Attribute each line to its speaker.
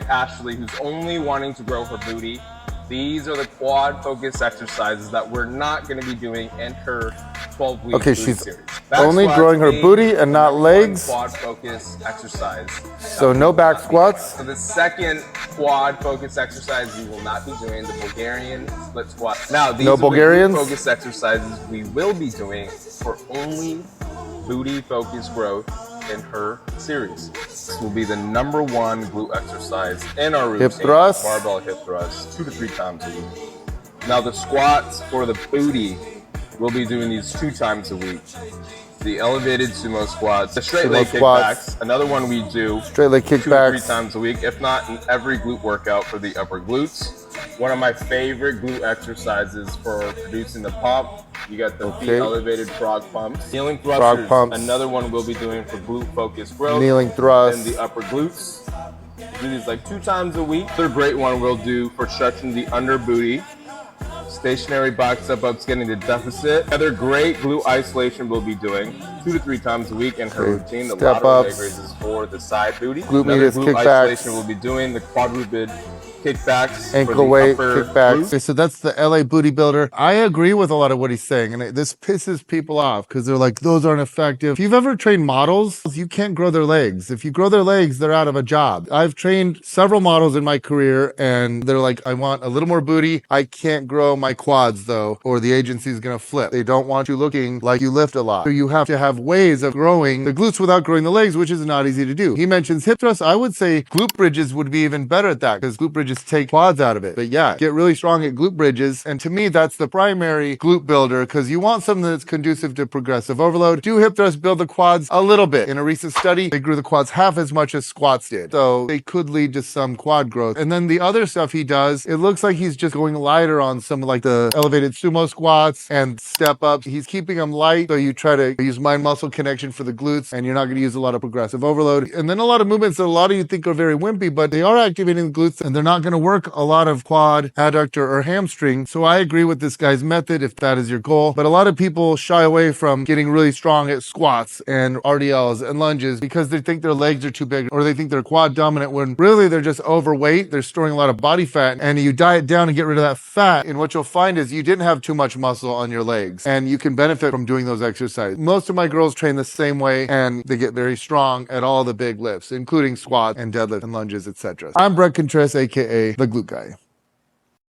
Speaker 1: Ashley, who's only wanting to grow her booty, these are the quad focus exercises that we're not going to be doing in her 12-week
Speaker 2: Okay,
Speaker 1: booty
Speaker 2: she's
Speaker 1: series. Back
Speaker 2: only growing her booty and not legs.
Speaker 1: Quad focus exercise.
Speaker 2: So no back squats.
Speaker 1: So the second quad focus exercise we will not be doing, the Bulgarian split squat. Now these are
Speaker 2: Bulgarians?
Speaker 1: the focus exercises we will be doing for only booty focus growth in her series. This will be the #1 glute exercise in our routine.
Speaker 2: Hip thrust.
Speaker 1: Barbell hip thrust, 2 to 3 times a week. Now the squats for the booty, we'll be doing these 2 times a week. The elevated sumo squats, the straight leg kickbacks, another one we do
Speaker 2: straight leg kickbacks
Speaker 1: 2 to 3 times a week, if not in every glute workout for the upper glutes. One of my favorite glute exercises for producing the pump. You got the feet elevated frog pumps. Kneeling thrusters, another one we'll be doing for glute focus growth.
Speaker 2: Kneeling thrust.
Speaker 1: And the upper glutes. Do these like 2 times a week. Another great one we'll do for stretching the under booty. Stationary box step-ups, getting the deficit. Another great glute isolation we'll be doing 2 to 3 times a week in her routine. The lateral leg raises for the side booty.
Speaker 2: Glute
Speaker 1: isolation we'll be doing the quadruped kickbacks,
Speaker 2: ankle weight kickbacks. Okay, so that's the LA booty builder. I agree with a lot of what he's saying, and this pisses people off because they're like, those aren't effective. If you've ever trained models, you can't grow their legs. If you grow their legs, they're out of a job. I've trained several models in my career, and they're like, I want a little more booty. I can't grow my quads though, or the agency's gonna flip. They don't want you looking like you lift a lot. So you have to have ways of growing the glutes without growing the legs, which is not easy to do. He mentions hip thrusts. I would say glute bridges would be even better at that because glute bridges take quads out of it. But yeah, get really strong at glute bridges. And to me, that's the primary glute builder because you want something that's conducive to progressive overload. Do hip thrusts build the quads a little bit. In a recent study, they grew the quads half as much as squats did. So they could lead to some quad growth. And then the other stuff he does, it looks like he's just going lighter on some like the elevated sumo squats and step ups. He's keeping them light. So you try to use mind muscle connection for the glutes and you're not going to use a lot of progressive overload. And then a lot of movements that a lot of you think are very wimpy, but they are activating the glutes and they're not going to work a lot of quad, adductor, or hamstring. So I agree with this guy's method if that is your goal. But a lot of people shy away from getting really strong at squats and RDLs and lunges because they think their legs are too big or they think they're quad dominant when really they're just overweight. They're storing a lot of body fat and you diet down and get rid of that fat. And what you'll find is you didn't have too much muscle on your legs and you can benefit from doing those exercises. Most of my girls train the same way and they get very strong at all the big lifts, including squats and deadlift and lunges, etc. I'm Bret Contreras, aka the Glute Guy.